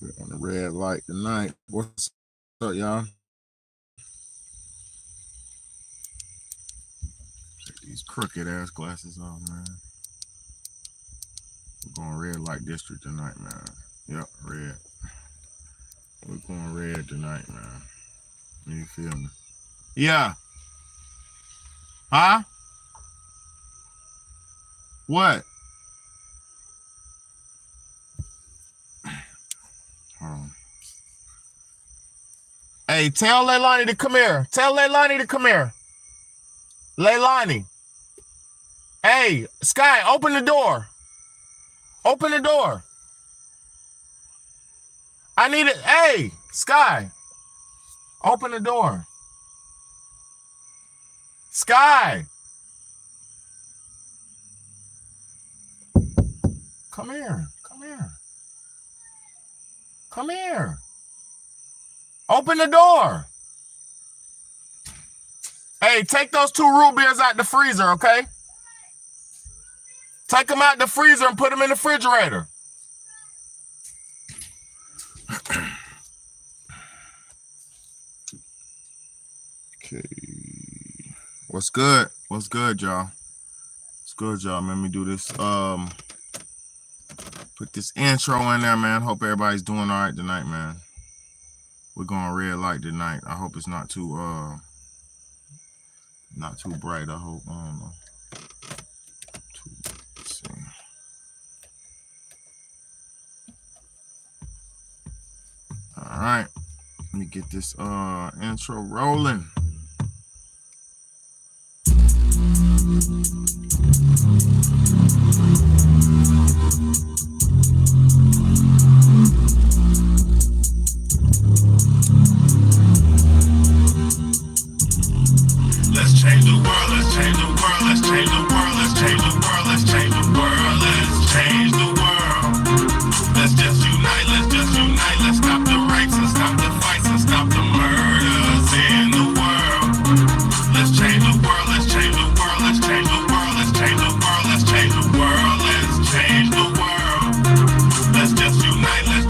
We're on the red light tonight. What's up, y'all? Take these crooked ass glasses off, man. We're going red light district tonight, man. Yep, red. We're going red tonight, man. You feel me? Yeah. Huh? What? Hold on. Hey, tell Leilani to come here. Tell Leilani to come here. Leilani. Hey, Sky, open the door. Open the door. I need it. Hey, Sky. Open the door. Sky. Come here. Come here. Come here. Open the door. Hey, take those 2 root beers out the freezer, okay? Take them out the freezer and put them in the refrigerator. Okay. What's good? What's good, y'all? What's good, y'all? Let me do this. Put this intro in there, man. Hope everybody's doing all right tonight, man. We're going red light tonight. I hope it's not too bright. I hope. I don't know. Let's see. All right. Let me get this intro rolling. Let's change the world, let's change the world, let's change the world, let's change the world, let's change the world, let's change the world. Let's just unite, let's stop the rapes and stop the fights and stop the murders in the world. Let's change the world, let's change the world, let's change the world, let's change the world, let's change the world, let's change the world. Let's just unite, let's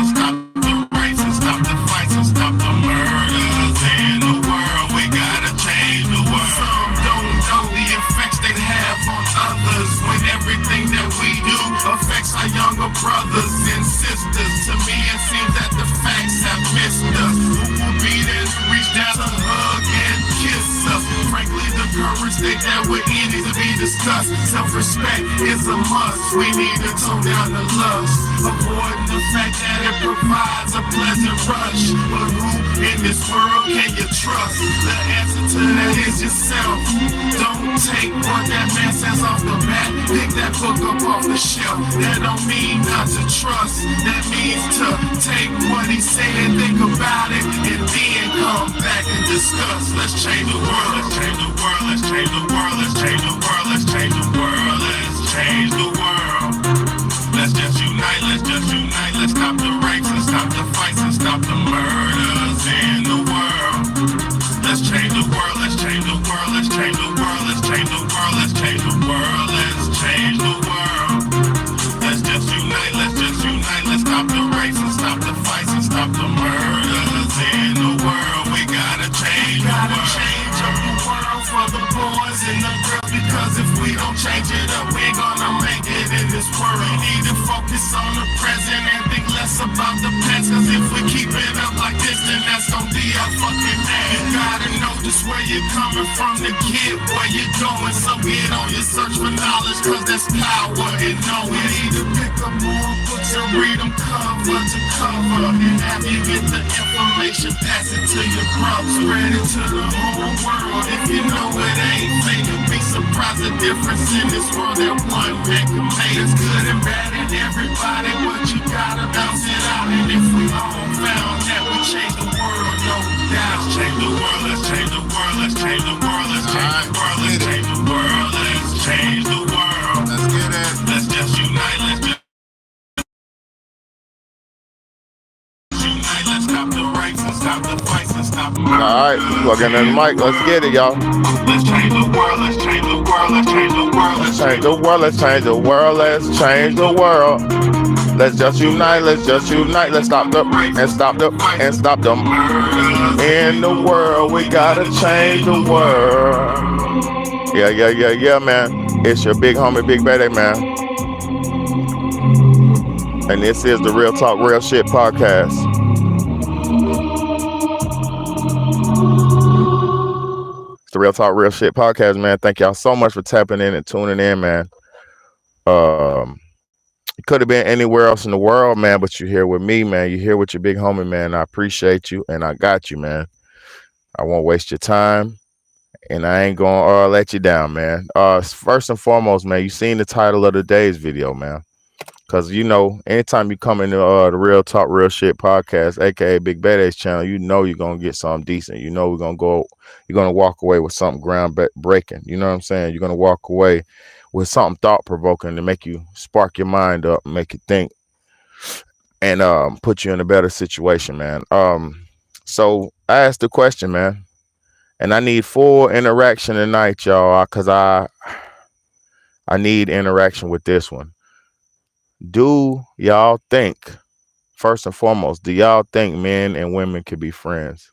stop the rapes and stop the fights and stop the murders in the world. We gotta change the world. Some don't know the effects they have on others when everything that we do affects our younger brothers and sisters. To me, it seems that the facts have missed us. Who will be there to reach down to hug and kiss us? Frankly, the current state that we're in needs to be discussed. Self-respect is a must. We need to tone down the lust, avoiding the fact that it provides a pleasant rush. But who in this world can you trust? The answer to that is yourself. Don't take what that man says off the bat. Pick that book up off the shelf. That don't mean not to trust. That means to take what he said and think about it, and then come back and discuss. Let's change the world. Let's change the world. Let's change the world. Let's change the world. Let's change the world. Let's change the world. Let's just unite. Let's stop the rapes and stop the fights and stop the murders in the world. Let's change the world. Let's change the world. Let's change the world. Let's change the world. Let's change the world. Let's change the world. Let's just unite. Let's stop the rapes and stop the fights and stop the murders in the world. We gotta change the world. Change up the world for the boys and the girls, because if we don't change it up, we're gonna make it in this world. We need to focus on the present and think less about the past, cause if we keep it up like this, then that's gonna be our fucking ass. You gotta know just where you're coming from to get where you're going, so get on your search for knowledge, cause there's power in knowing. We need to pick up more books and read them cover to cover, and after you get the information, pass it to your bro, spread it to the whole world. If you know it ain't fake, you'll be surprised the difference in this world that one man can make. There's good and bad in everybody, but you gotta bounce it out. And if we all found that, we change the world, no doubt. Let's change the world, let's change the world, let's change the world, let's change the world, let's change the world, let's change the world. Let's get it. Let's just unite, let's just unite, let's stop the rapes and stop the fights and stop the murder. Alright, plugging in the mic, let's get it, y'all. Let's change the world, let's change the world, let's change the world, let's change the world, let's change the world, let's change the world. Let's just unite, let's just unite, let's stop the and stop the and stop them. In the world, we gotta change the world. Yeah, man. It's your big homie, Big Bad, man. And this is the Real Talk, Real Shit podcast. It's the Real Talk, Real Shit podcast, man. Thank y'all so much for tapping in and tuning in, man. It could have been anywhere else in the world, man, but you're here with me, man. You're here with your big homie, man. I appreciate you, and I got you, man. I won't waste your time, and I ain't gonna let you down, man. First and foremost, man, you seen the title of today's video, man. Cause you know, anytime you come into the Real Talk Real Shit podcast, aka Big Badass channel, you know you're gonna get something decent. You know you're gonna walk away with something ground breaking. You know what I'm saying? You're gonna walk away with something thought provoking to make you spark your mind up, make you think, and put you in a better situation, man. So I asked the question, man, and I need full interaction tonight, y'all, cause I need interaction with this one. Do y'all think, first and foremost, do y'all think men and women can be friends?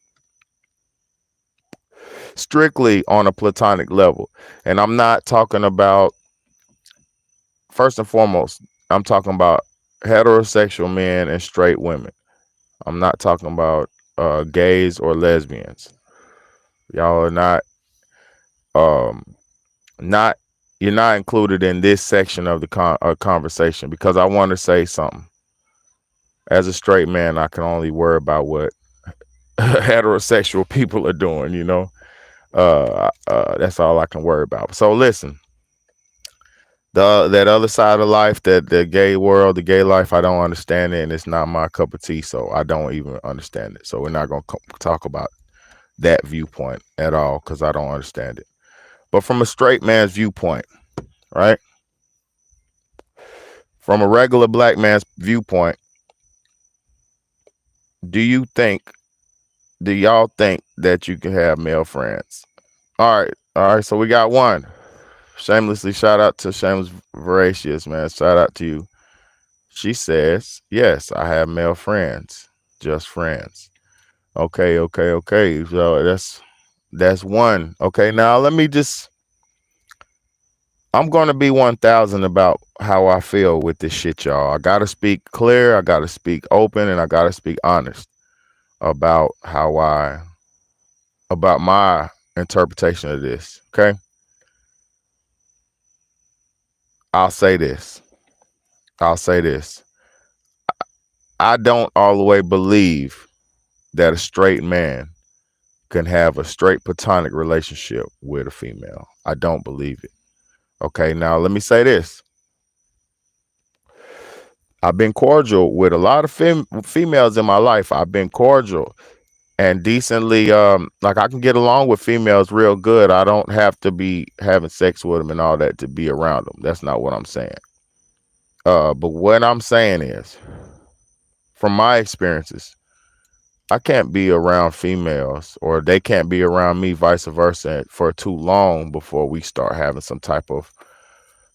Strictly on a platonic level. And I'm not talking about, first and foremost, I'm talking about heterosexual men and straight women. I'm not talking about gays or lesbians. Y'all are not you're not included in this section of the conversation, because I want to say something. As a straight man, I can only worry about what heterosexual people are doing, you know. That's all I can worry about. So listen, that other side of life, that the gay world, the gay life, I don't understand it, and it's not my cup of tea, so I don't even understand it. So we're not going to talk about that viewpoint at all, because I don't understand it. But from a straight man's viewpoint, right? From a regular black man's viewpoint, do y'all think that you can have male friends? All right. So we got one. Shamelessly, shout out to Shameless Voracious, man. Shout out to you. She says, yes, I have male friends, just friends. Okay. So that's one. Okay, now I'm going to be 1,000 about how I feel with this shit, y'all. I got to speak clear, I got to speak open, and I got to speak honest about about my interpretation of this, okay? I'll say this. I don't all the way believe that a straight man can have a straight platonic relationship with a female. I don't believe it. Okay, now let me say this. I've been cordial with a lot of females in my life. I've been cordial and decently, like I can get along with females real good. I don't have to be having sex with them and all that to be around them. That's not what I'm saying. But what I'm saying is, from my experiences, I can't be around females, or they can't be around me, vice versa, for too long before we start having some type of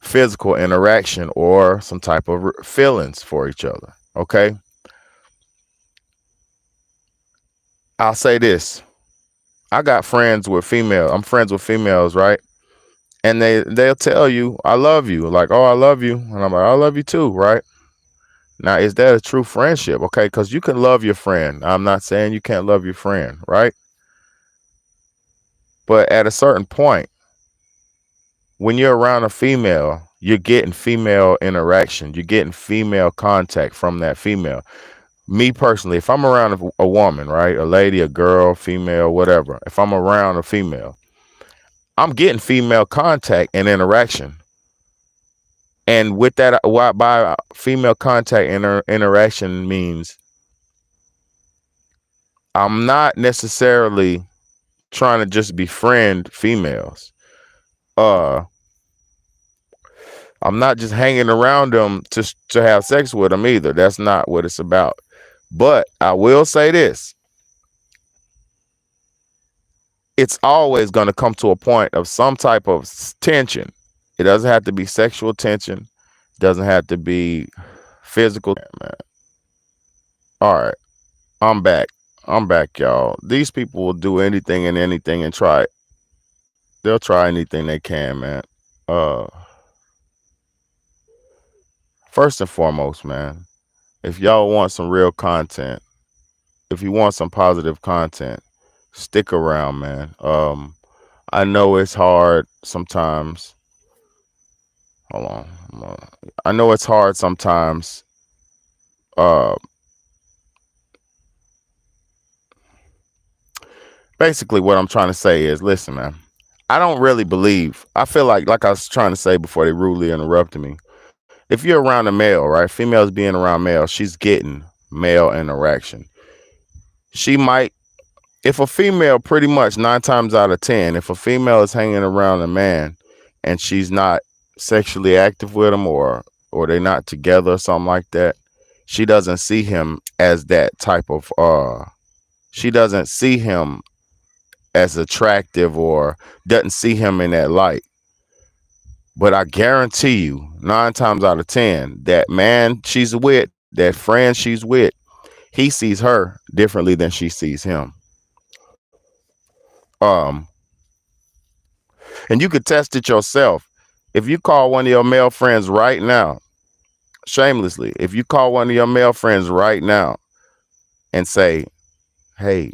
physical interaction or some type of feelings for each other. Okay. I'll say this. I got friends with females. I'm friends with females, right? And they'll tell you, I love you. Like, oh, I love you. And I'm like, I love you too, right? Now, is that a true friendship? Okay, because you can love your friend. I'm not saying you can't love your friend, right? But at a certain point, when you're around a female, you're getting female interaction. You're getting female contact from that female. Me personally, if I'm around a woman, right, a lady, a girl, female, whatever, if I'm around a female, I'm getting female contact and interaction. And with that, by female contact and interaction means I'm not necessarily trying to just befriend females. I'm not just hanging around them to have sex with them either. That's not what it's about. But I will say this. It's always going to come to a point of some type of tension. It doesn't have to be sexual tension. It doesn't have to be physical, man. All right, I'm back. I'm back, y'all. These people will do anything and anything and try. They'll try anything they can, man. Uh, First and foremost, man, if y'all want some real content, if you want some positive content, stick around, man. I know it's hard sometimes. Hold on. I know it's hard sometimes. Uh, Basically, what I'm trying to say is, listen, man. I don't really believe. I feel like I was trying to say before they rudely interrupted me. If you're around a male, right? Females being around male, she's getting male interaction. She might, if a female, pretty much 9 times out of 10, if a female is hanging around a man and she's not sexually active with him, or they're not together or something like that, she doesn't see him as that type of she doesn't see him as attractive, or doesn't see him in that light. But I guarantee you, 9 times out of 10, that man she's with, that friend she's with, he sees her differently than she sees him. Um, and you could test it yourself. If you call one of your male friends right now, shamelessly, if you call one of your male friends right now and say, "Hey,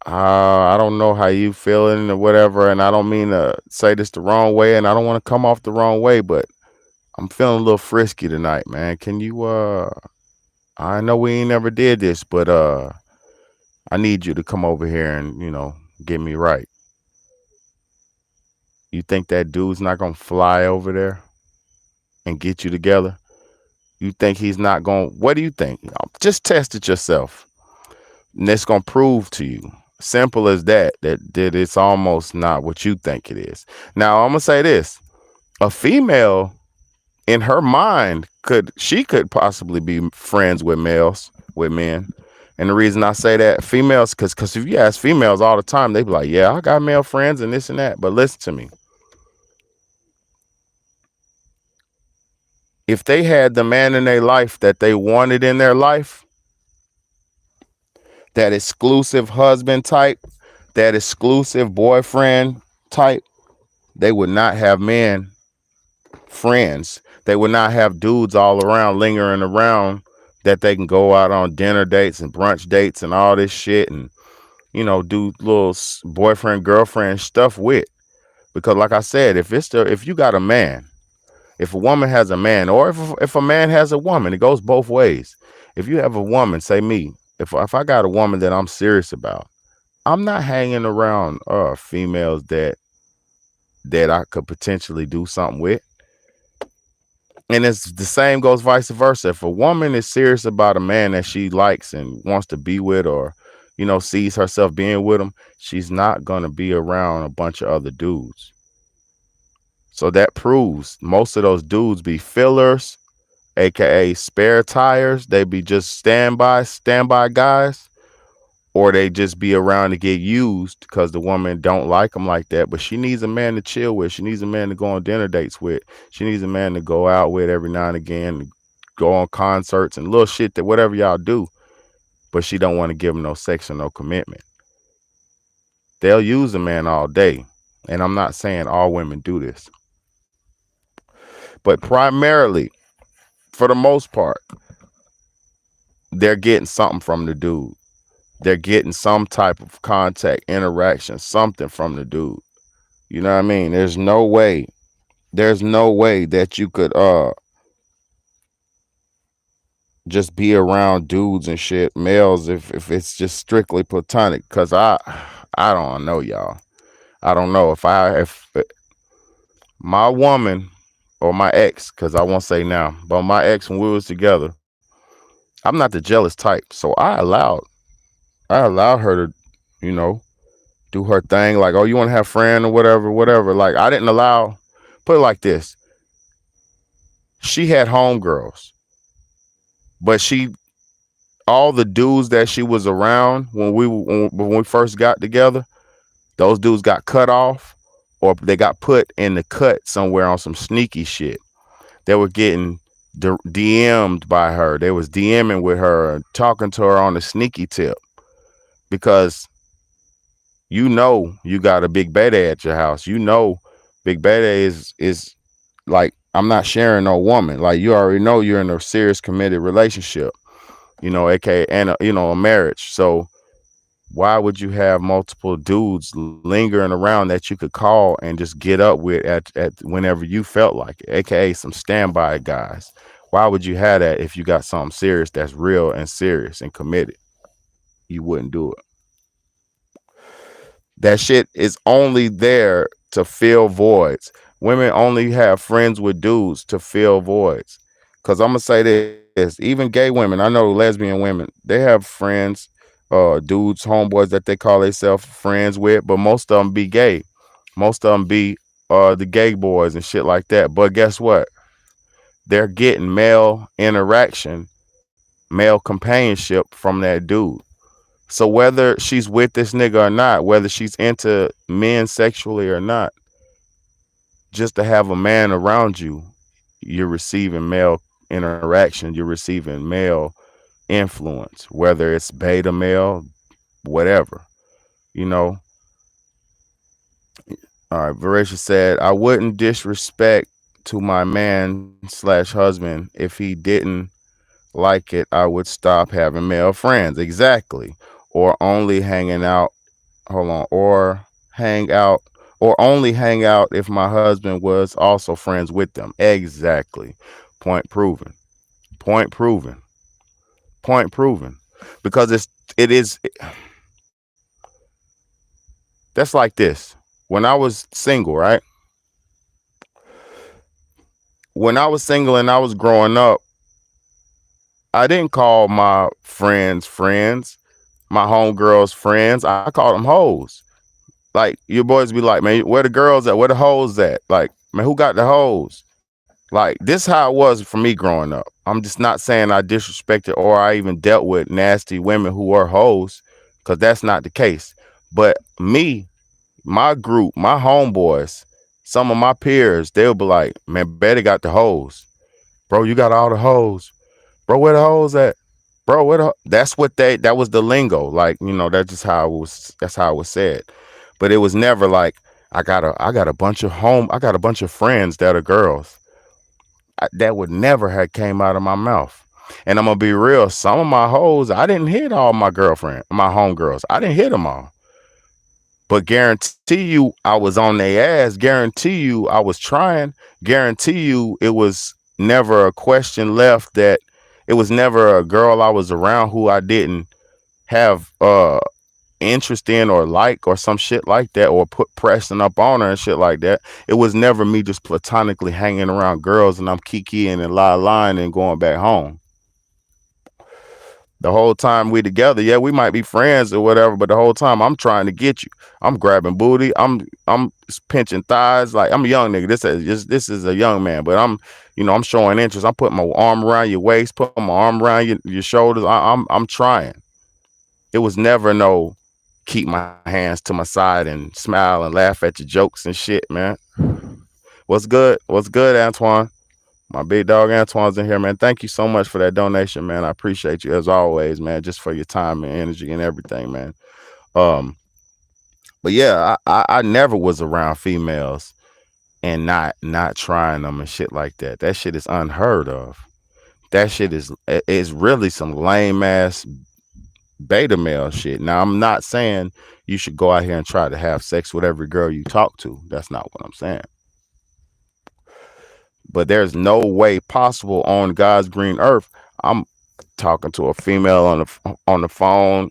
I don't know how you feeling or whatever, and I don't mean to say this the wrong way, and I don't want to come off the wrong way, but I'm feeling a little frisky tonight, man. Can you I know we ain't never did this, but I need you to come over here and, get me right." You think that dude's not gonna fly over there and get you together? You think he's not gonna, what do you think? Just test it yourself. And it's gonna prove to you, simple as that it's almost not what you think it is. Now I'm gonna say this: a female, in her mind, could possibly be friends with men. And the reason I say that, females, because if you ask females all the time, they be like, "Yeah, I got male friends and this and that." But listen to me. If they had the man in their life that they wanted in their life, that exclusive husband type, that exclusive boyfriend type, they would not have men friends. They would not have dudes all around lingering around that they can go out on dinner dates and brunch dates and all this shit, and do little boyfriend girlfriend stuff with. Because like I said, if you got a man, if a woman has a man, or if a man has a woman, it goes both ways. If you have a woman, say me, if I got a woman that I'm serious about, I'm not hanging around females that I could potentially do something with. And it's the same goes vice versa. If a woman is serious about a man that she likes and wants to be with, or sees herself being with him, she's not gonna be around a bunch of other dudes. So that proves most of those dudes be fillers, aka spare tires. They be just standby guys, or they just be around to get used because the woman don't like them like that. But she needs a man to chill with. She needs a man to go on dinner dates with. She needs a man to go out with every now and again, go on concerts and little shit, that whatever y'all do. But she don't want to give him no sex or no commitment. They'll use a man all day. And I'm not saying all women do this, but primarily, for the most part, they're getting something from the dude. They're getting some type of contact, interaction, something from the dude. You know what I mean? There's no way that you could just be around dudes and shit, males, if it's just strictly platonic. Cause I don't know, y'all. I don't know if my woman or my ex, cause I won't say now, but my ex, when we was together, I'm not the jealous type. So I allowed her to, do her thing. Like, oh, you want to have a friend or whatever. Like, I didn't allow, put it like this. She had homegirls, but all the dudes that she was around when we first got together, those dudes got cut off, or they got put in the cut somewhere on some sneaky shit. They were getting DM'd by her. They was DMing with her, talking to her on a sneaky tip because you got a big beta at your house. Big beta is like, I'm not sharing no woman. Like, you already know you're in a serious committed relationship, aka and a marriage. So why would you have multiple dudes lingering around that you could call and just get up with at whenever you felt like it, aka some standby guys? Why would you have that if you got something serious that's real and serious and committed? You wouldn't do it. That shit is only there to fill voids. Women only have friends with dudes to fill voids. Cause I'm gonna say this, even gay women, I know lesbian women, they have friends, dudes, homeboys that they call themselves friends with, but most of them be gay. Most of them be the gay boys and shit like that. But guess what? They're getting male interaction, male companionship from that dude. So whether she's with this nigga or not, whether she's into men sexually or not, just to have a man around you, you're receiving male interaction, you're receiving male influence, whether it's beta male, whatever, you know. All right, Varisha said, I wouldn't disrespect to my man slash husband. If he didn't like it, I would stop having male friends. Exactly. Or only hanging out, hold on, or only hang out if my husband was also friends with them. Exactly. Point proven. Point proven. Point proven. Because that's like this. When I was single, right? When I was single and I was growing up, I didn't call my friends friends, my homegirls friends. I called them hoes. Like, your boys be like, man, where the girls at? Where the hoes at? Like, man, who got the hoes? Like, this how it was for me growing up. I'm just not saying I disrespected or I even dealt with nasty women who were hoes, because that's not the case. But me, my group, my homeboys, some of my peers, they'll be like, man, Betty got the hoes. Bro, you got all the hoes. Bro, where the hoes at? Bro, that was the lingo. Like, that's just that's how it was said. But it was never like, I got a bunch of friends that are girls. That would never have came out of my mouth. And I'm gonna be real, some of my hoes, I didn't hit all my homegirls. I didn't hit them all. But guarantee you I was on their ass. Guarantee you I was trying. Guarantee you it was never a question left that it was never a girl I was around who I didn't have interest in or like or some shit like that, or put pressing up on her and shit like that. It was never me just platonically hanging around girls and I'm kikiing and lying and going back home. The whole time we together, yeah, we might be friends or whatever, but the whole time I'm trying to get you. I'm grabbing booty. I'm pinching thighs. Like, I'm a young nigga. This is a young man, but I'm showing interest. I'm putting my arm around your waist, putting my arm around your shoulders. I'm trying. It was never no keep my hands to my side and smile and laugh at your jokes and shit, man. What's good? What's good, Antoine? My big dog Antoine's in here, man. Thank you so much for that donation, man. I appreciate you as always, man, just for your time and energy and everything, man. But yeah, I never was around females and not trying them and shit like that. That shit is unheard of. That shit is really some lame ass beta male shit. Now, I'm not saying you should go out here and try to have sex with every girl you talk to. That's not what I'm saying. But there's no way possible on God's green earth. I'm talking to a female on the phone,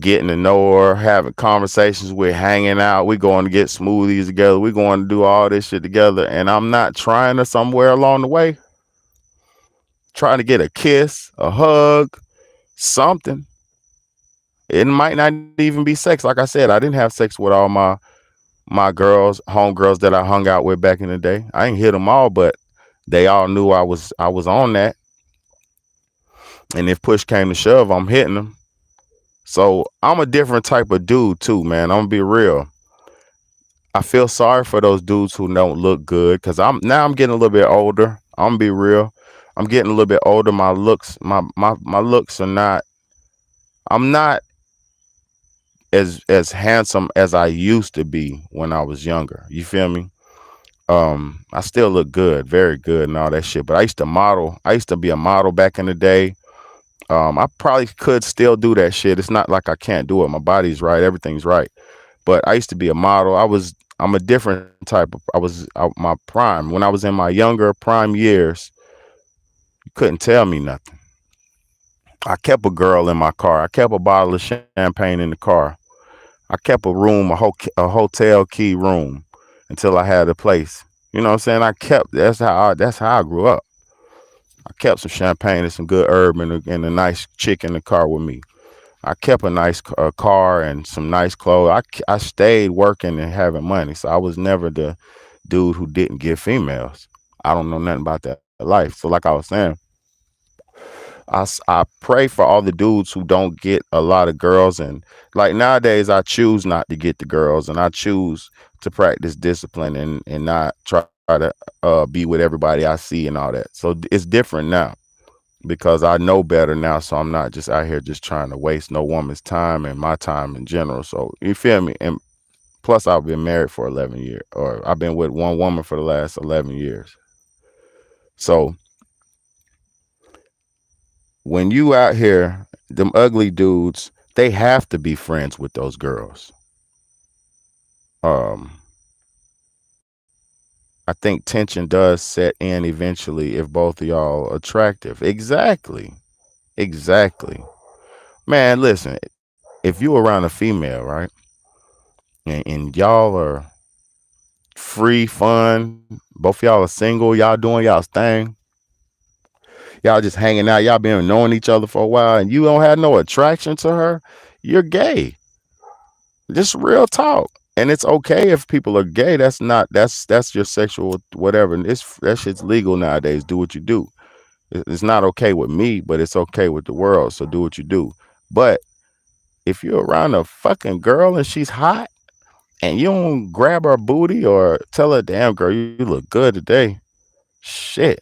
getting to know her, having conversations with, hanging out. We going to get smoothies together. We going to do all this shit together. And I'm not trying her somewhere along the way, trying to get a kiss, a hug, something. It might not even be sex. Like I said, I didn't have sex with all my girls, homegirls that I hung out with back in the day. I ain't hit them all, but they all knew I was on that. And if push came to shove, I'm hitting them. So I'm a different type of dude too, man. I'm gonna be real. I feel sorry for those dudes who don't look good, because I'm getting a little bit older. I'm gonna be real. I'm getting a little bit older. My looks are not. I'm not as handsome as I used to be when I was younger. You feel me? I still look good, very good, and all that shit. But I used to model. I used to be a model back in the day. I probably could still do that shit. It's not like I can't do it. My body's right, everything's right. But I used to be a model. I'm a different type of. I was my prime when I was in my younger prime years. You couldn't tell me nothing. I kept a girl in my car. I kept a bottle of champagne in the car. I kept a room, a hotel key room, until I had a place. You know what I'm saying? I kept. That's how I grew up. I kept some champagne and some good herb and a nice chick in the car with me. I kept a nice car and some nice clothes. I stayed working and having money, so I was never the dude who didn't get females. I don't know nothing about that life. So like I was saying, I pray for all the dudes who don't get a lot of girls, and like nowadays I choose not to get the girls, and I choose to practice discipline and not try to be with everybody I see and all that. So it's different now because I know better now. So I'm not just out here just trying to waste no woman's time and my time in general. So you feel me? And plus, I've been married for 11 years, or I've been with one woman for the last 11 years. So when you out here, them ugly dudes, they have to be friends with those girls. Um, I think tension does set in eventually if both of y'all attractive. Exactly. Exactly. Man, listen, if you around a female, right, and y'all are free, fun, both of y'all are single, y'all doing y'all's thing, y'all just hanging out, y'all been knowing each other for a while, and you don't have no attraction to her, you're gay. Just real talk. And it's okay if people are gay. That's your sexual whatever. And that shit's legal nowadays. Do what you do. It's not okay with me, but it's okay with the world. So do what you do. But if you're around a fucking girl and she's hot and you don't grab her booty or tell her, damn girl, you look good today. Shit.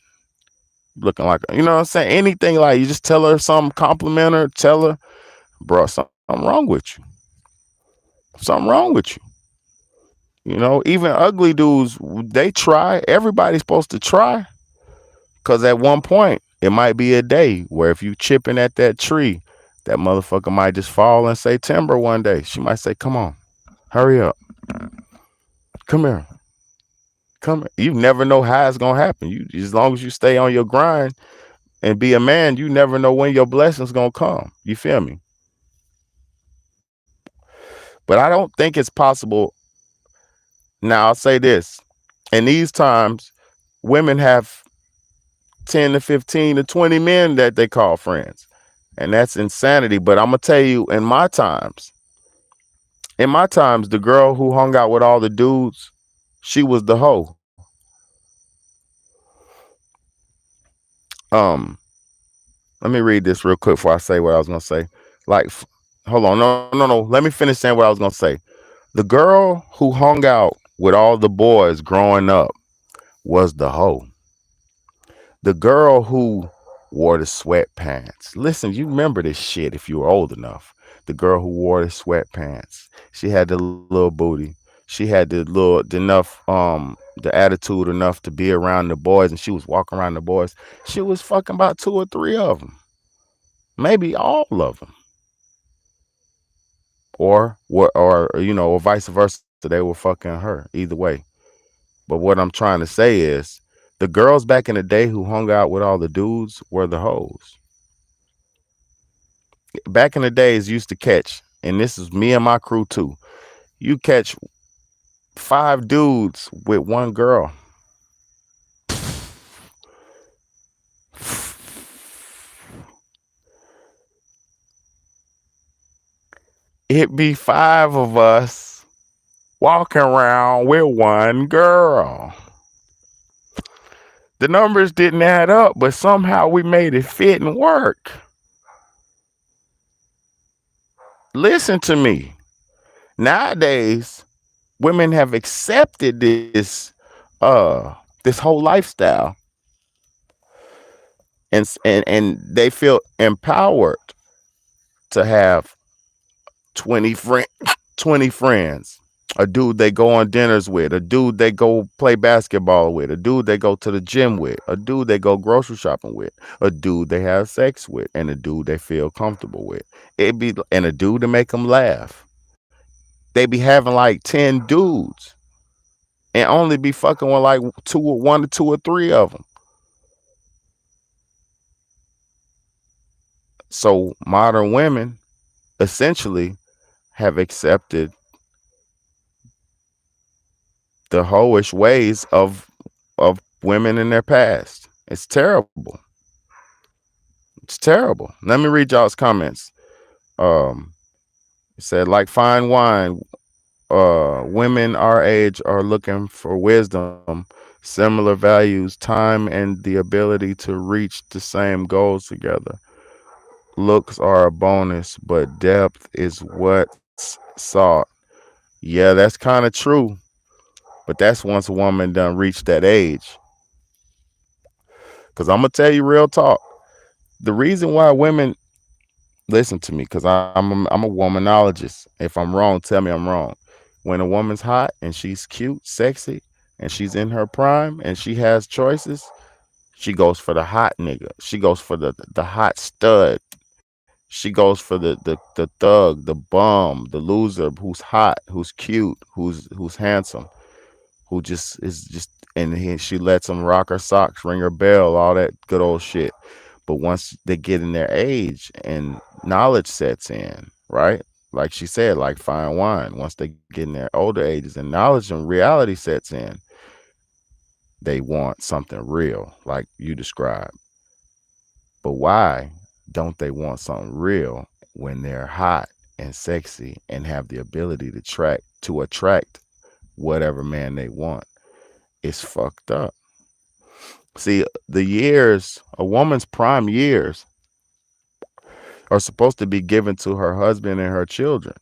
Looking like, you know what I'm saying? Anything, like you just tell her something, compliment her, tell her, bro, something wrong with you. Something wrong with you. You know, even ugly dudes, they try. Everybody's supposed to try. Because at one point, it might be a day where if you chipping at that tree, that motherfucker might just fall and say timber one day. She might say, come on, hurry up. Come here. Come here. You never know how it's going to happen. You, as long as you stay on your grind and be a man, you never know when your blessing's going to come. You feel me? But I don't think it's possible. Now, I'll say this. In these times, women have 10 to 15 to 20 men that they call friends. And that's insanity. But I'm going to tell you, in my times, the girl who hung out with all the dudes, she was the hoe. Um, Let me read this real quick before I say what I was going to say. Like, hold on. No. Let me finish saying what I was going to say. The girl who hung out with all the boys growing up was the hoe. The girl who wore the sweatpants. Listen, you remember this shit if you were old enough. The girl who wore the sweatpants. She had the little booty. She had the attitude enough to be around the boys, and she was walking around the boys. She was fucking about 2 or 3 of them, maybe all of them, or vice versa. They were fucking her. Either way. But what I'm trying to say is, the girls back in the day who hung out with all the dudes were the hoes. Back in the days, used to catch, and this is me and my crew too. You catch 5 dudes with one girl. It be 5 of us walking around with one girl. The numbers didn't add up, but somehow we made it fit and work. Listen to me. Nowadays, women have accepted this whole lifestyle. and they feel empowered to have 20 friend 20 friends, a dude they go on dinners with, a dude they go play basketball with, a dude they go to the gym with, a dude they go grocery shopping with, a dude they have sex with, and a dude they feel comfortable with. It be and a dude to make them laugh. They be having like 10 dudes and only be fucking with like one or two or three of them. So modern women essentially have accepted the hoish ways of women in their past. It's terrible. It's terrible. Let me read y'all's comments. Um, it said, like fine wine, women our age are looking for wisdom, similar values, time, and the ability to reach the same goals together. Looks are a bonus, but depth is what's sought. Yeah, that's kind of true, but that's once a woman done reached that age. Because I'm going to tell you real talk. The reason why women listen to me, because I'm a womanologist. If I'm wrong, tell me I'm wrong. When a woman's hot and she's cute, sexy, and she's in her prime and she has choices, she goes for the hot nigga. She goes for the hot stud. She goes for the thug, the bum, the loser who's hot, who's cute, who's handsome, who just is just she lets him rock her socks, ring her bell, all that good old shit. But once they get in their age and knowledge sets in, right? Like she said, like fine wine. Once they get in their older ages and knowledge and reality sets in, they want something real, like you described. But why don't they want something real when they're hot and sexy and have the ability to attract whatever man they want? It's fucked up. See, the years, a woman's prime years are supposed to be given to her husband and her children.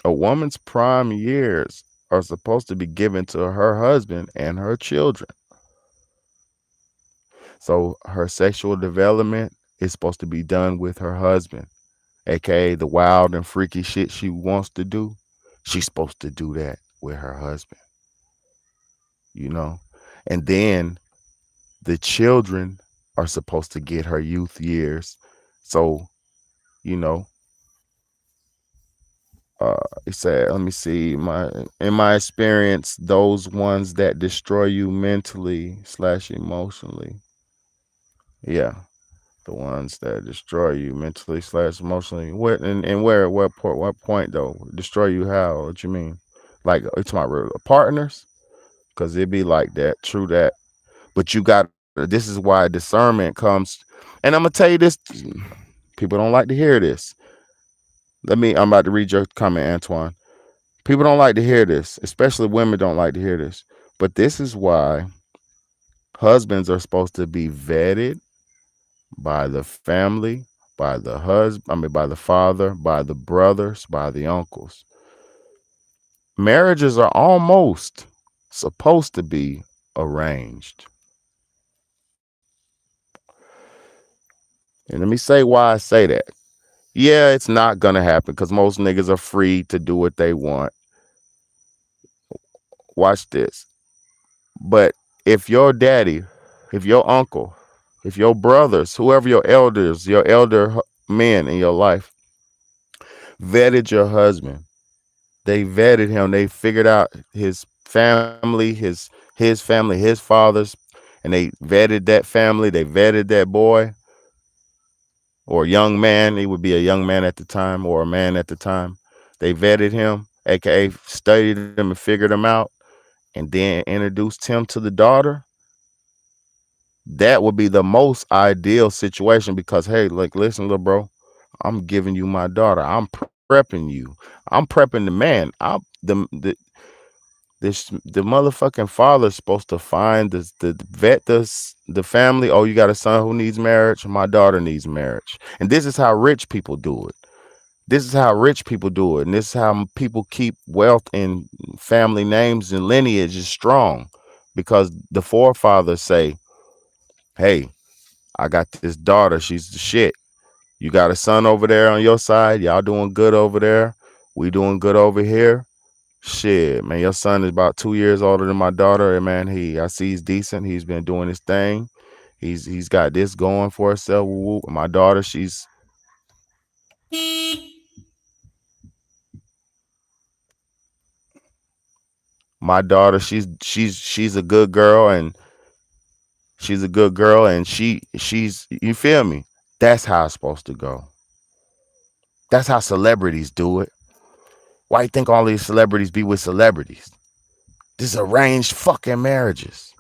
A woman's prime years are supposed to be given to her husband and her children. So her sexual development is supposed to be done with her husband, aka the wild and freaky shit she wants to do. She's supposed to do that with her husband, you know? And then the children are supposed to get her youth years. So, you know, it said, let me see, in my experience, those ones that destroy you mentally / emotionally. Yeah. The ones that destroy you mentally / emotionally. What and where what point though? Destroy you how? What you mean? Like it's my partners? Cause it be like that. True that. But you got this is why discernment comes. And I'm gonna tell you this. People don't like to hear this. I'm about to read your comment, Antoine. People don't like to hear this, especially women don't like to hear this. But this is why husbands are supposed to be vetted by the family, by the husband, by the father, by the brothers, by the uncles. Marriages are almost supposed to be arranged. And let me say why I say that. Yeah, it's not gonna happen because most niggas are free to do what they want. Watch this. But if your daddy, if your uncle, if your brothers, whoever your elders, your elder men in your life vetted your husband, they vetted him, they figured out his family, his family, his father's, and they vetted that family, they vetted that boy or young man, he would be a young man at the time or a man at the time. They vetted him, aka studied him and figured him out, and then introduced him to the daughter. That would be the most ideal situation because hey, like listen, little bro, I'm giving you my daughter. I'm prepping you. I'm prepping the man. The motherfucking father's supposed to find the vet the family. Oh, you got a son who needs marriage. My daughter needs marriage, and this is how rich people do it. This is how rich people do it, and this is how people keep wealth and family names and lineage is strong, because the forefathers say, "Hey, I got this daughter. She's the shit. You got a son over there on your side. Y'all doing good over there. We doing good over here. Shit, man, your son is about 2 years older than my daughter, and man, I see he's decent. He's been doing his thing. He's got this going for himself. Woo, woo. My daughter, she's a good girl, and she's you feel me? That's how it's supposed to go. That's how celebrities do it. Why you think all these celebrities be with celebrities? This arranged fucking marriages.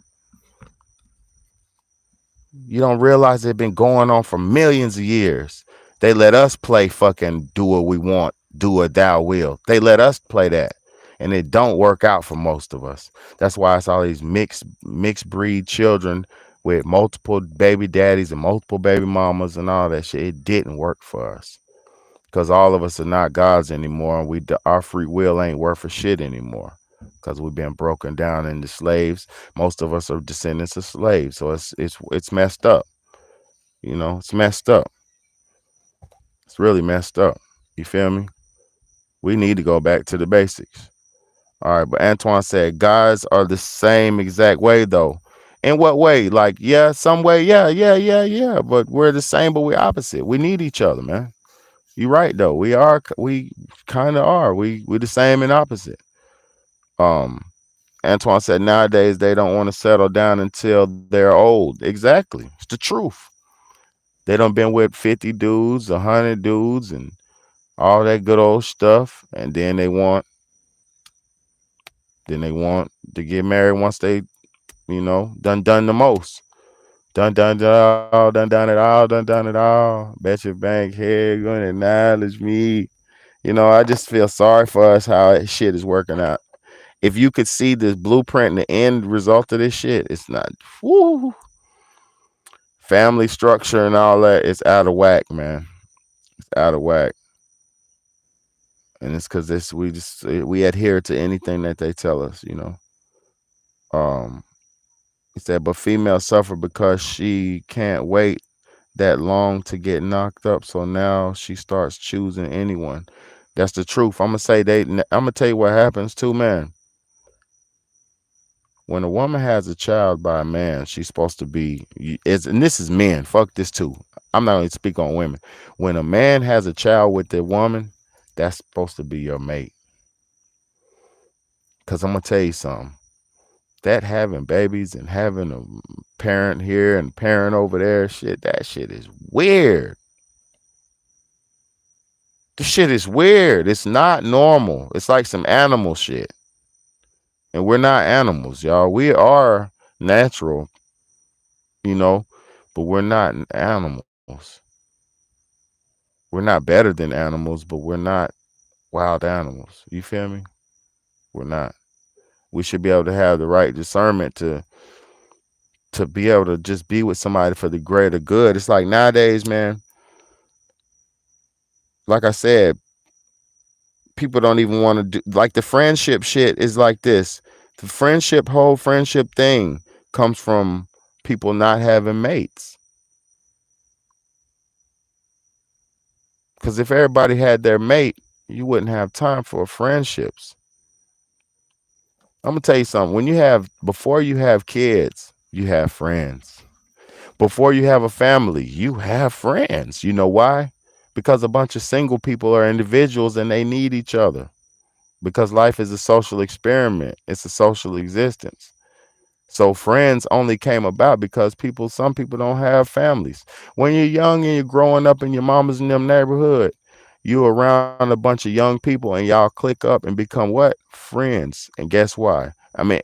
You don't realize they've been going on for millions of years. They let us play fucking do what we want, do what thou will. They let us play that. And it don't work out for most of us. That's why it's all these mixed breed children with multiple baby daddies and multiple baby mamas and all that shit. It didn't work for us. Because all of us are not gods anymore, and our free will ain't worth a shit anymore. Because we've been broken down into slaves. Most of us are descendants of slaves, so it's messed up. You know, it's messed up. It's really messed up. You feel me? We need to go back to the basics. All right, but Antoine said guys are the same exact way though. In what way? Like, yeah, some way, yeah. But we're the same, but we're opposite. We need each other, man. You're right though. We kind of are. We're the same and opposite. Um, Antoine said nowadays they don't want to settle down until they're old. Exactly. It's the truth. They done been with 50 dudes, 100 dudes, and all that good old stuff, and then they want to get married once they, done the most. Done it all. Bet your bank head gonna acknowledge me. I just feel sorry for us how shit is working out. If you could see this blueprint and the end result of this shit, it's not. Woo, family structure and all that, it's out of whack, man. It's out of whack. And it's because we adhere to anything that they tell us. Um, he said, but females suffer because she can't wait that long to get knocked up, so now she starts choosing anyone. That's the truth. I'm gonna tell you what happens too, man. When a woman has a child by a man, she's supposed to be, and this is men, fuck this too. I'm not going to speak on women. When a man has a child with a woman, that's supposed to be your mate. Because I'm going to tell you something. That having babies and having a parent here and parent over there, that shit is weird. The shit is weird. It's not normal. It's like some animal shit. And we're not animals, y'all. We are natural, but we're not animals. We're not better than animals, but we're not wild animals. You feel me? We're not. We should be able to have the right discernment to be able to just be with somebody for the greater good. It's like nowadays, man, like I said, people don't even want to do, like, the friendship shit is like this. The whole friendship thing comes from people not having mates. Because if everybody had their mate, you wouldn't have time for friendships. I'm gonna tell you something. Before you have kids, you have friends. Before you have a family, you have friends. You know why? Because a bunch of single people are individuals and they need each other. Because life is a social experiment. It's a social existence. So friends only came about because some people don't have families. When you're young and you're growing up in your mama's in them neighborhood, you're around a bunch of young people and y'all click up and become what? Friends. And guess why? I mean,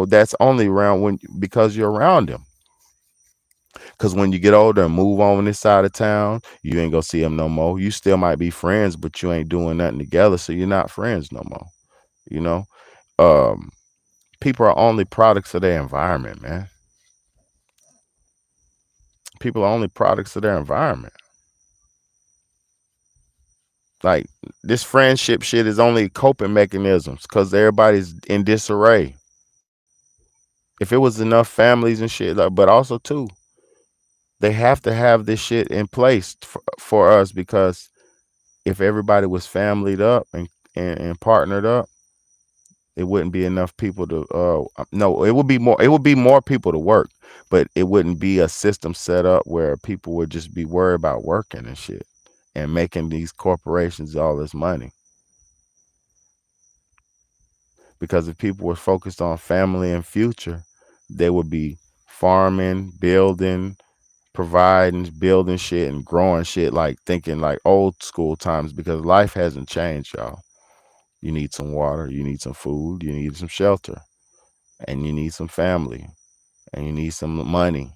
that's only around because you're around them. Because when you get older and move on this side of town, you ain't gonna see them no more. You still might be friends, but you ain't doing nothing together, so you're not friends no more. You know, um, people are only products of their environment, man. People are only products of their environment. Like this friendship shit is only coping mechanisms because everybody's in disarray. If it was enough families and shit, like, but also too, they have to have this shit in place for us because if everybody was familyed up and partnered up, it wouldn't be enough people to no, it would be more people to work, but it wouldn't be a system set up where people would just be worried about working and shit and making these corporations all this money. Because if people were focused on family and future, they would be farming, building, providing, building shit and growing shit, like thinking like old school times, because life hasn't changed, y'all. You need some water, you need some food, you need some shelter, and you need some family, and you need some money.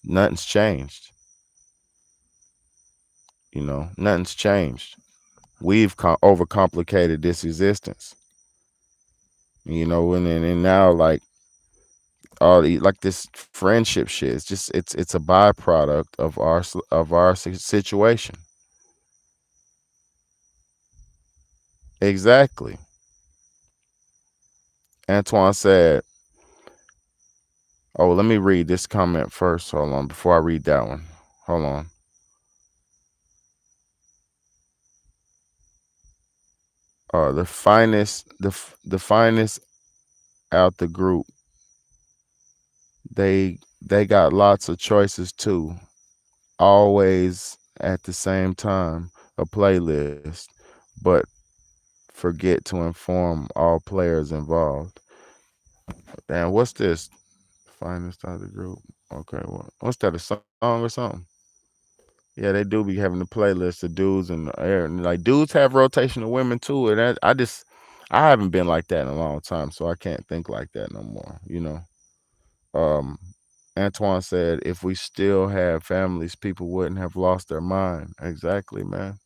Nothing's changed. Nothing's changed. We've overcomplicated this existence. And now like like this friendship shit. It's a byproduct of our situation. Exactly. Antoine said, "Oh, let me read this comment first. Hold on, before I read that one. Hold on. The finest out the group. They got lots of choices too. Always at the same time, a playlist, but forget to inform all players involved. Damn, what's this? Finest out of the group. Okay, what's that? A song or something? Yeah, they do be having the playlist of dudes and air, and like dudes have rotation of women too. And I haven't been like that in a long time, so I can't think like that no more. Um, Antoine said, if we still had families, people wouldn't have lost their mind. Exactly, man.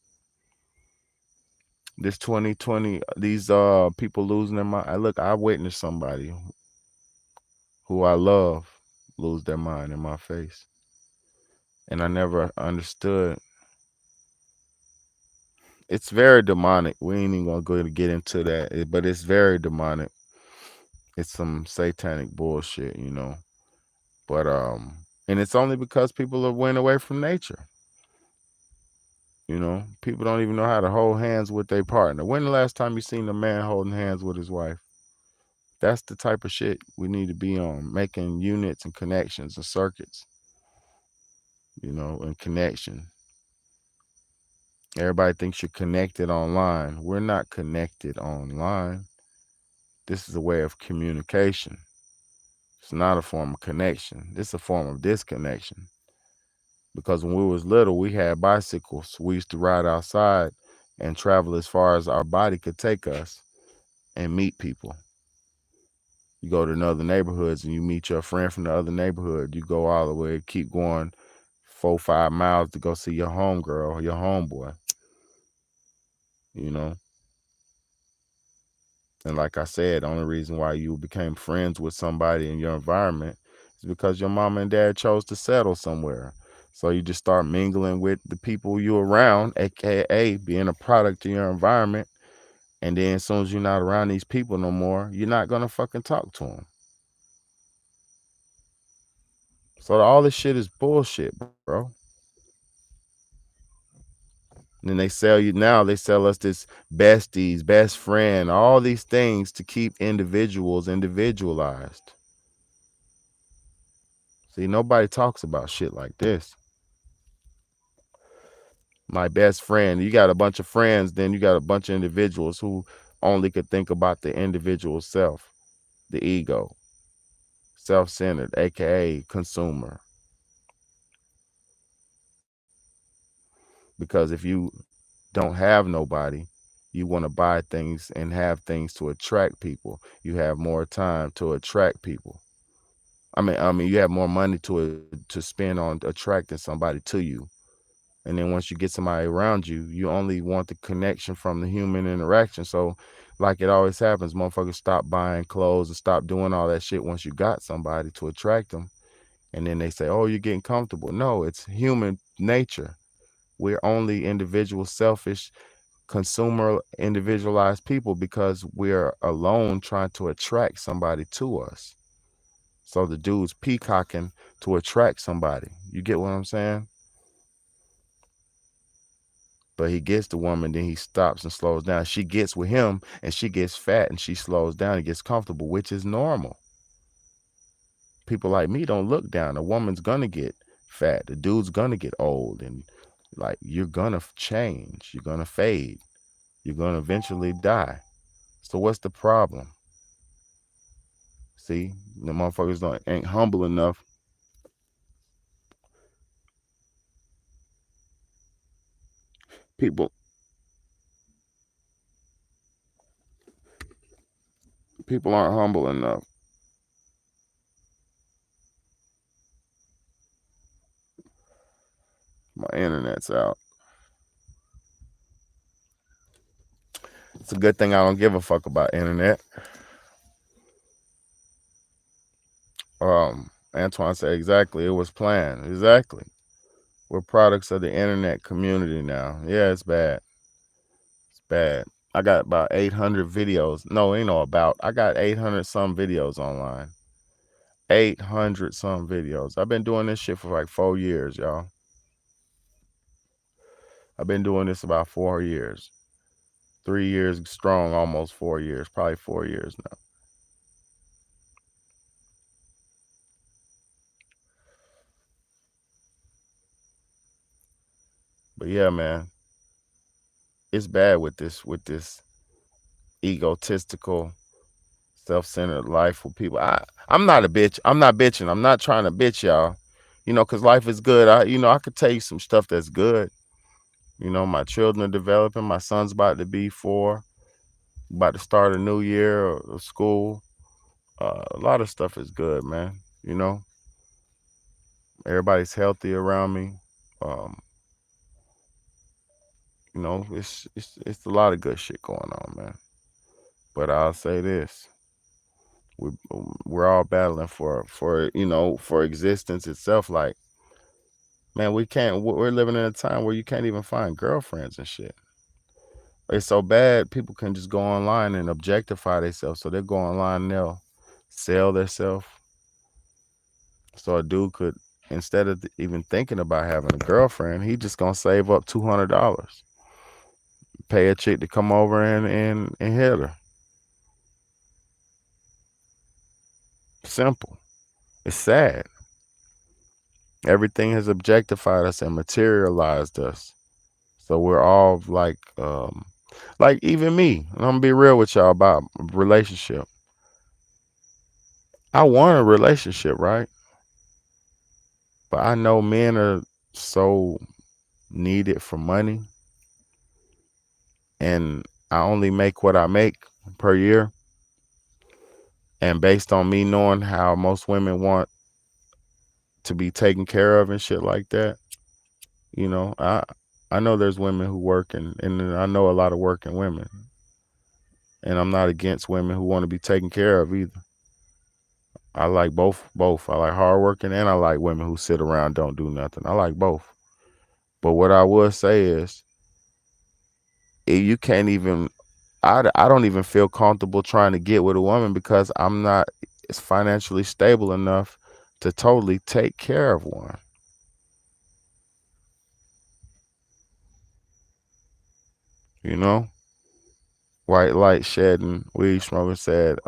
This 2020, these people losing their mind. Look, I witnessed somebody who I love lose their mind in my face, and I never understood. It's very demonic. We ain't even gonna go to get into that, but it's very demonic. It's some satanic bullshit. But and it's only because people are went away from nature. People don't even know how to hold hands with their partner. When the last time you seen a man holding hands with his wife? That's the type of shit we need to be on, making units and connections and circuits, and connection. Everybody thinks you're connected online. We're not connected online. This is a way of communication. It's not a form of connection. It's a form of disconnection. Because when we was little, we had bicycles. We used to ride outside and travel as far as our body could take us and meet people. You go to other neighborhoods and you meet your friend from the other neighborhood. You go all the way, keep going 4, 5 miles to go see your homegirl or your homeboy. You know. And like I said, the only reason why you became friends with somebody in your environment is because your mom and dad chose to settle somewhere. So you just start mingling with the people you around, aka being a product of your environment. And then as soon as you're not around these people no more, you're not gonna fucking talk to them. So all this shit is bullshit, bro. And then they sell us this besties, best friend, all these things to keep individuals individualized. See, nobody talks about shit like this. My best friend, you got a bunch of friends, then you got a bunch of individuals who only could think about the individual self, the ego, self-centered, aka consumer. Because if you don't have nobody, you want to buy things and have things to attract people. You have more time to attract people. I mean, you have more money to spend on attracting somebody to you. And then once you get somebody around you, you only want the connection from the human interaction. So, like it always happens, motherfuckers stop buying clothes and stop doing all that shit once you got somebody to attract them. And then they say, "Oh, you're getting comfortable." No, it's human nature. We're only individual, selfish consumer individualized people because we're alone trying to attract somebody to us. So the dude's peacocking to attract somebody. You get what I'm saying? But he gets the woman, then he stops and slows down. She gets with him and she gets fat and she slows down and gets comfortable, which is normal. People like me don't look down. A woman's gonna get fat. The dude's gonna get old, and like you're gonna change. You're gonna fade. You're gonna eventually die. So what's the problem? See, the motherfuckers ain't humble enough. People people aren't humble enough. My internet's out. It's a good thing I don't give a fuck about internet. Antoine said exactly. It was planned. Exactly. We're products of the internet community now. Yeah, it's bad. It's bad. I got about 800 videos. No, ain't no about. I got 800 some videos online. 800 some videos. I've been doing this shit for like 4 years, y'all. I've been doing this about 4 years. 3 years strong, almost 4 years. Probably 4 years now. But yeah, man. It's bad with this egotistical, self-centered life with people. I'm not a bitch. I'm not bitching. I'm not trying to bitch, y'all. Cause life is good. I could tell you some stuff that's good. My children are developing. My son's about to be 4, about to start a new year of school. A lot of stuff is good, man. Everybody's healthy around me. It's a lot of good shit going on, man. But I'll say this: we're all battling for existence itself. Like, man, we're living in a time where you can't even find girlfriends and shit. It's so bad, people can just go online and objectify themselves. So they'll go online and they'll sell themselves. So a dude could, instead of even thinking about having a girlfriend, he just gonna save up $200, pay a chick to come over and hit her. Simple. It's sad. Everything has objectified us and materialized us. So we're all like even me. And I'm gonna be real with y'all about relationship. I want a relationship, right? But I know men are so needed for money, and I only make what I make per year. And based on me knowing how most women want to be taken care of and shit like that, I know there's women who work and I know a lot of working women. And I'm not against women who want to be taken care of either. I like both. I like hardworking and I like women who sit around, don't do nothing. I like both. But what I would say is, you can't even, I don't even feel comfortable trying to get with a woman because I'm not financially stable enough to totally take care of one. White light shedding, weed smoking said,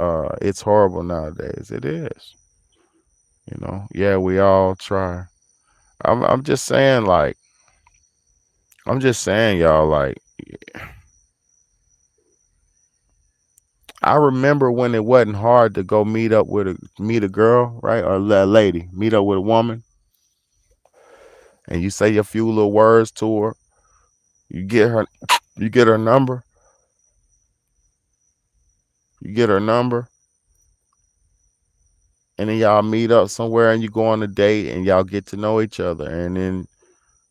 it's horrible nowadays. It is. Yeah, we all try. I'm just saying, y'all, I remember when it wasn't hard to go meet a girl, right? Or a lady, meet up with a woman. And you say a few little words to her. You get her number. You get her number. And then y'all meet up somewhere and you go on a date and y'all get to know each other. And then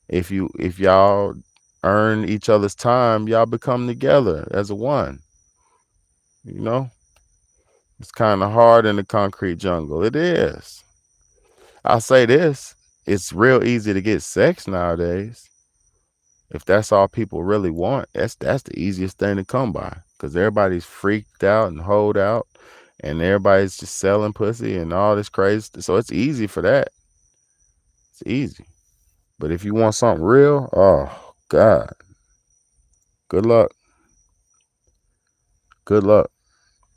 if y'all earn each other's time, y'all become together as a one. It's kind of hard in the concrete jungle. It is. I'll say this: it's real easy to get sex nowadays. If that's all people really want, that's the easiest thing to come by. Cause everybody's freaked out and hold out, and everybody's just selling pussy and all this crazy. So it's easy for that. It's easy. But if you want something real, oh God, good luck. Good luck.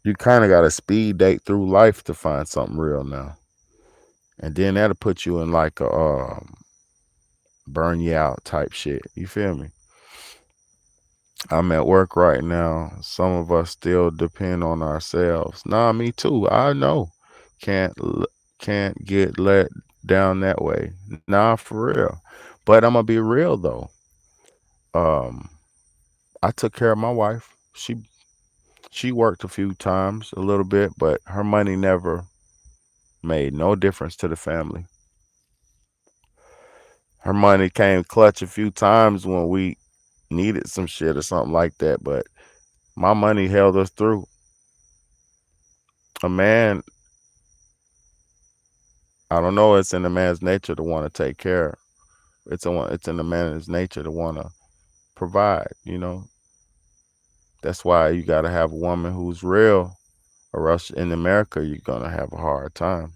You kind of got to speed date through life to find something real now, and then that'll put you in like a burn you out type shit. You feel me? I'm at work right now. Some of us still depend on ourselves. Nah, me too. I know. Can't can't get let down that way. Nah, for real. But I'm gonna be real though. Um, I took care of my wife. She worked a few times, a little bit, but her money never made no difference to the family. Her money came clutch a few times when we needed some shit or something like that, but my money held us through. A man, I don't know, it's in a man's nature to want to take care. It's in a man's nature to want to provide, you know. That's why you got to have a woman who's real, or else in America you're going to have a hard time.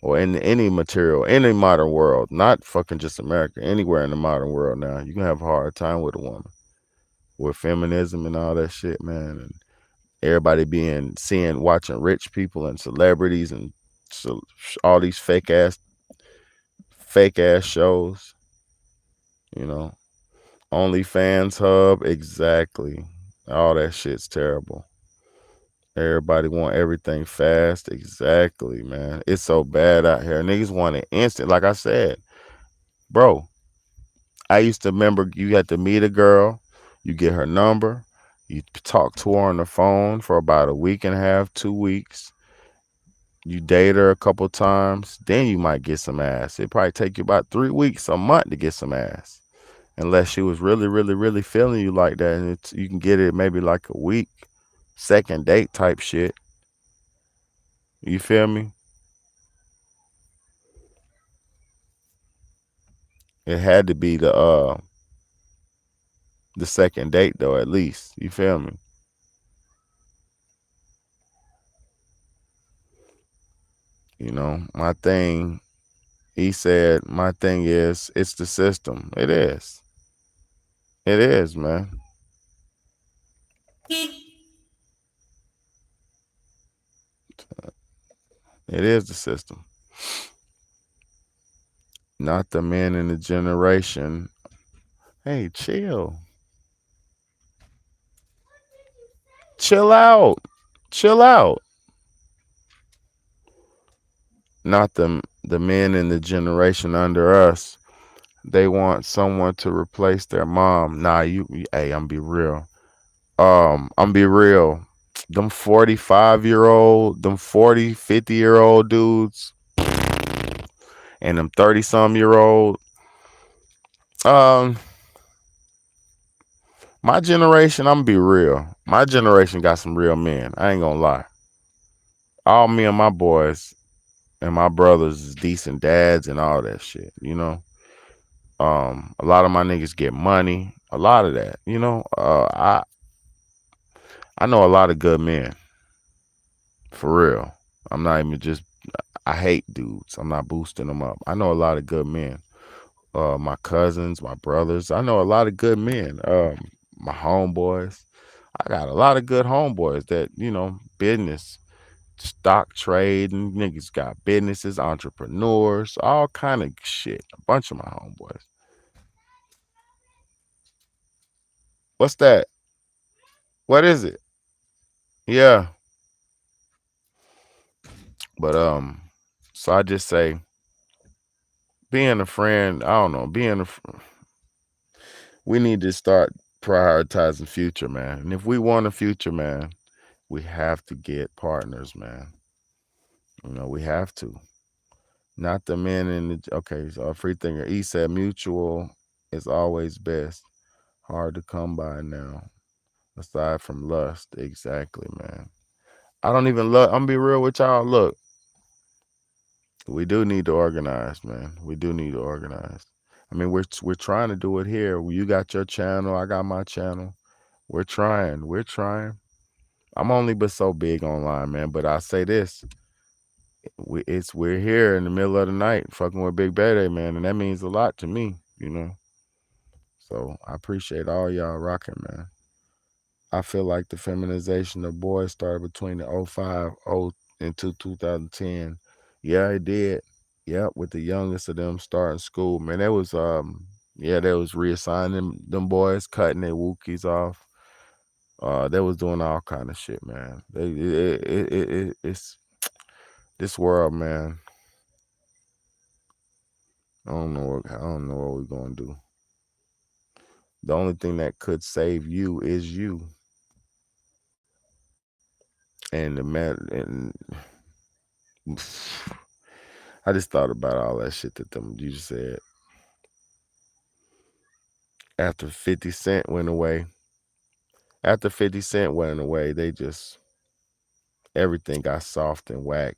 Or in any material, any modern world, not fucking just America, anywhere in the modern world now, you can have a hard time with a woman. With feminism and all that shit, man. And everybody being seeing watching rich people and celebrities and so, all these fake ass shows, you know. OnlyFans hub, exactly. All that shit's terrible. Everybody want everything fast, exactly, man. It's so bad out here. Niggas want it instant. Like I said, bro, I used to remember you had to meet a girl, you get her number, you talk to her on the phone for about a week and a half, 2 weeks. You date her a couple times, then you might get some ass. It probably take you about 3 weeks, a month to get some ass, unless she was really, really, really feeling you like that, and you can get it maybe like a week, second date type shit. You feel me? It had to be the second date though, at least. You feel me? You know, my thing. He said, my thing is, it's the system. It is. It is, man. It is the system. Not the men in the generation. Hey, chill. Chill out. Chill out. Not the men in the generation under us. They want someone to replace their mom. Nah, hey, I'm be real. I'm be real. Them 45-year-old, them 40, 50-year-old dudes and them 30 some year old. Um, my generation, I'm gonna be real. My generation got some real men. I ain't gonna lie. All me and my boys and my brothers is decent dads and all that shit, you know. A lot of my niggas get money, a lot of that, you know. I know a lot of good men, for real. I'm not even just I hate dudes. I'm not boosting them up. I know a lot of good men. My cousins, my brothers. I know a lot of good men. My homeboys. I got a lot of good homeboys that, business, stock trading, niggas got businesses, entrepreneurs, all kind of shit. A bunch of my homeboys. What's that? What is it? Yeah. But so I just say being a friend, I don't know, we need to start prioritizing future, man. And if we want a future, man, we have to get partners, man. We have to. Not the men in the okay, so a free thinker. E said mutual is always best. Hard to come by now. Aside from lust. Exactly, man. I don't even love I'm be real with y'all. Look, we do need to organize, man. We do need to organize. I mean, we're trying to do it here. You got your channel, I got my channel. We're trying. We're trying. I'm only but so big online, man. But I say this: we're here in the middle of the night, fucking with Big Bad, man, and that means a lot to me, you know. So I appreciate all y'all rocking, man. I feel like the feminization of boys started between the '05, 0 into 2010. Yeah, it did. Yeah, with the youngest of them starting school, man. That was yeah, they was reassigning them boys, cutting their Wookiees off. They was doing all kind of shit, man. It's this world, man. I don't know what we're gonna do. The only thing that could save you is you. And the man, and I just thought about all that shit that you just said. After 50 Cent went away, they just everything got soft and whack.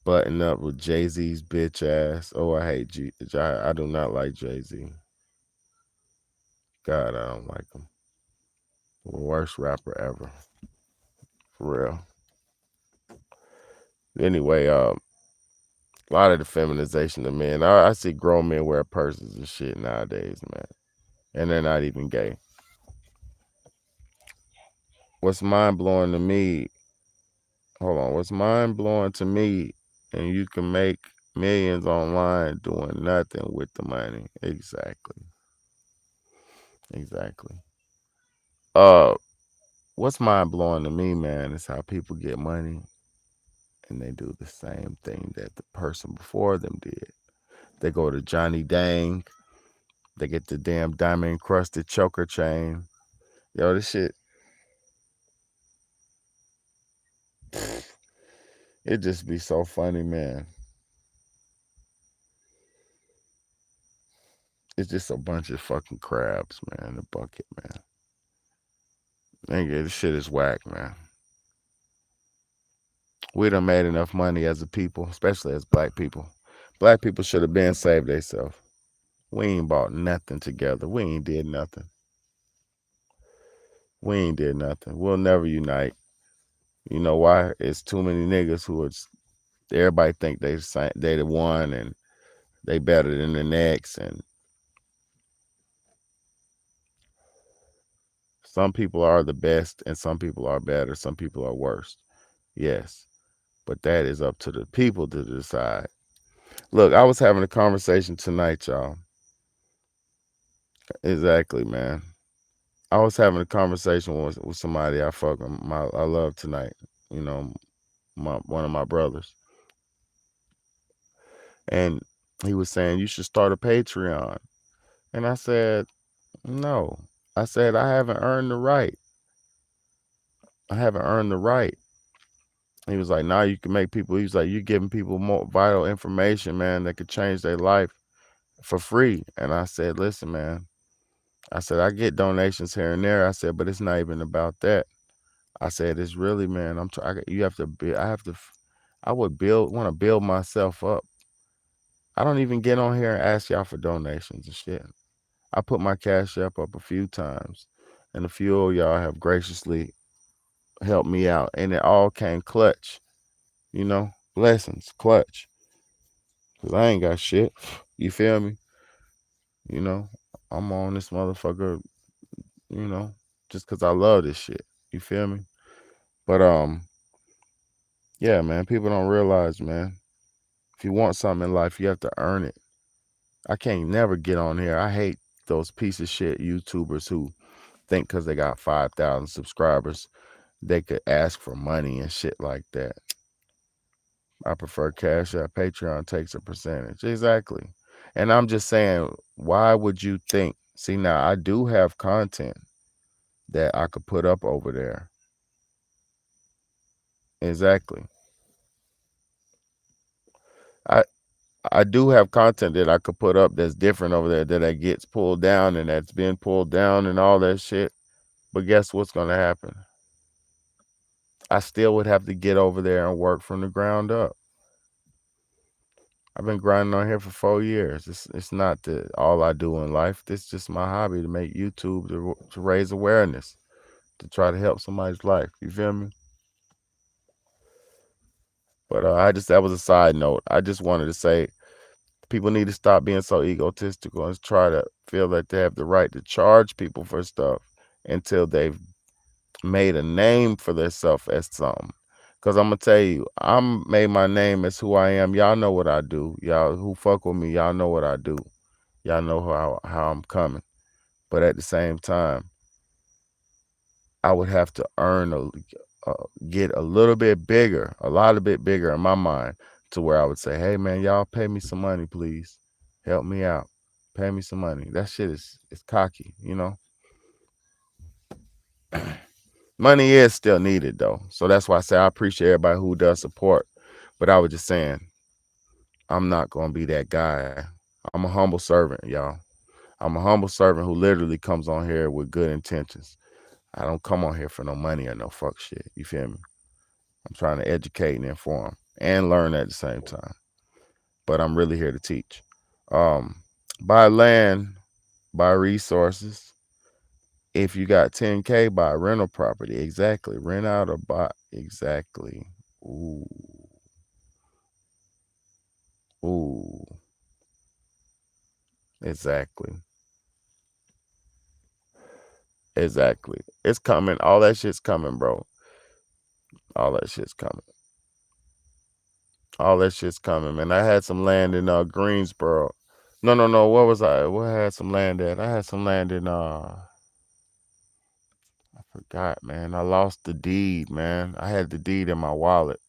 Button up with Jay-Z's bitch ass. Oh, I hate I do not like Jay-Z. God, I don't like him. The worst rapper ever. For real. Anyway, a lot of the feminization of men. I see grown men wear purses and shit nowadays, man. And they're not even gay. What's mind blowing to me, hold on, what's mind blowing to me, and you can make millions online doing nothing with the money. Exactly. Exactly. Uh, what's mind blowing to me, man, is how people get money and they do the same thing that the person before them did. They go to Johnny Dang, they get the damn diamond encrusted choker chain. Yo, this shit, it just be so funny, man. It's just a bunch of fucking crabs, man, in the bucket, man. Nigga, this shit is whack, man. We done made enough money as a people, especially as black people. Black people should have been saved themselves. We ain't bought nothing together. We ain't did nothing. We ain't did nothing. We'll never unite. You know why? It's too many niggas who are. Everybody think they the one and they better than the next. And some people are the best, and some people are better. Some people are worse. Yes, but that is up to the people to decide. Look, I was having a conversation tonight, y'all. Exactly, man. I was having a conversation with somebody I love tonight. You know, one of my brothers, and he was saying you should start a Patreon, and I said no. I said I haven't earned the right. I haven't earned the right. He was like, nah, you can make people. He was like, you're giving people more vital information, man, that could change their life for free. And I said, listen, man. I said I get donations here and there. I said, but it's not even about that. I said it's really, man. You have to be. I have to. I would want to build myself up. I don't even get on here and ask y'all for donations and shit. I put my Cash App up a few times, and a few of y'all have graciously helped me out, and it all came clutch. You know, blessings, clutch. Cause I ain't got shit. You feel me? You know, I'm on this motherfucker. You know, just cause I love this shit. You feel me? But yeah, man. People don't realize, man. If you want something in life, you have to earn it. I can't never get on here. I hate those piece of shit YouTubers who think because they got 5,000 subscribers, they could ask for money and shit like that. I prefer Cash App. Patreon takes a percentage. Exactly. And I'm just saying, why would you think? See, now I do have content that I could put up over there. Exactly. I I do have content that I could put up that's different over there that gets pulled down and that's been pulled down and all that shit. But guess what's gonna happen? I still would have to get over there and work from the ground up. I've been grinding on here for 4 years. It's not all I do in life. This is just my hobby to make YouTube to raise awareness, to try to help somebody's life. You feel me? But that was a side note. I just wanted to say people need to stop being so egotistical and try to feel that they have the right to charge people for stuff until they've made a name for themselves as something. Cause I'm gonna tell you, I'm made my name as who I am. Y'all know what I do. Y'all who fuck with me, y'all know what I do. Y'all know how I'm coming. But at the same time, I would have to get a little bit bigger, a lot bit bigger in my mind, to where I would say, hey man, y'all pay me some money, please. Help me out. Pay me some money. That shit is cocky, you know. Money is still needed though. So that's why I say I appreciate everybody who does support. But I was just saying, I'm not gonna be that guy. I'm a humble servant, y'all. I'm a humble servant who literally comes on here with good intentions. I don't come on here for no money or no fuck shit. You feel me? I'm trying to educate and inform and learn at the same time. But I'm really here to teach. Buy land, buy resources. If you got 10K, buy a rental property. Exactly. Rent out or buy. Exactly. Ooh. Ooh. Exactly. Exactly. It's coming. All that shit's coming, bro. All that shit's coming. All that shit's coming, man. I had some land in Greensboro. No. What was I? Where I had some land at? I had some land in I forgot, man. I lost the deed, man. I had the deed in my wallet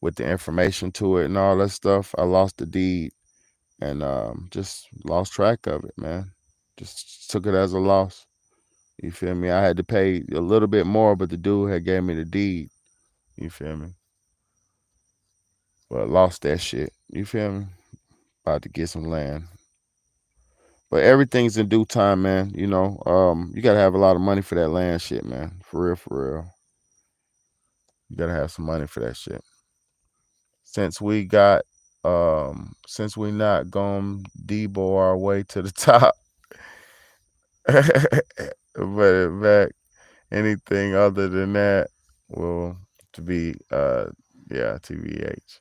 with the information to it and all that stuff. I lost the deed and just lost track of it, man. Just took it as a loss. You feel me? I had to pay a little bit more, but the dude had gave me the deed. You feel me? But I lost that shit. You feel me? About to get some land. But everything's in due time, man. You know, you gotta have a lot of money for that land shit, man. For real, for real. You gotta have some money for that shit. Since we not gonna Debo our way to the top, but back anything other than that will to be TBH.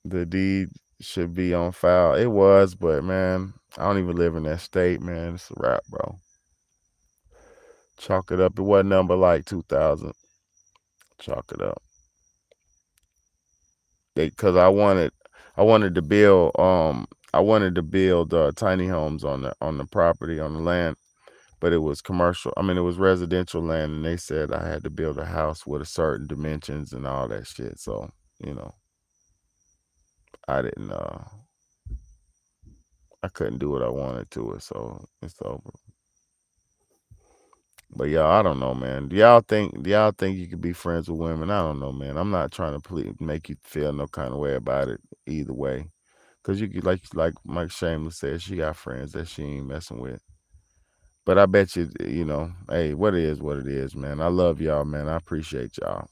The deed should be on file. It was, but man, I don't even live in that state, man. It's a wrap, bro. Chalk it up. It wasn't number like 2000. Chalk it up. Because I wanted to build tiny homes on the property, on the land, but it was commercial. I mean, it was residential land, and they said I had to build a house with a certain dimensions and all that shit. So, you know, I didn't I couldn't do what I wanted to it, so it's over. But y'all, I don't know, man. Do y'all think you could be friends with women? I don't know, man. I'm not trying to make you feel no kind of way about it either way. Cause you could like Mike Shameless said, she got friends that she ain't messing with. But I bet you know, hey, what it is, man. I love y'all, man. I appreciate y'all.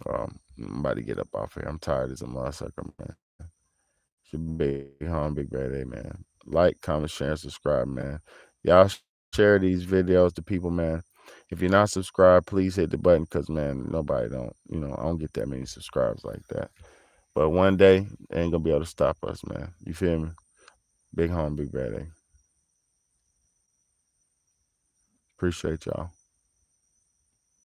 I'm about to get up off here. I'm tired as a motherfucker, man. Should be home, big bad day, man. Like, comment, share, and subscribe, man. Y'all share these videos to people, man. If you're not subscribed, please hit the button, because, man, nobody don't, you know, I don't get that many subscribers like that. But one day, they ain't gonna be able to stop us, man. You feel me? Big home, big bad day. Appreciate y'all.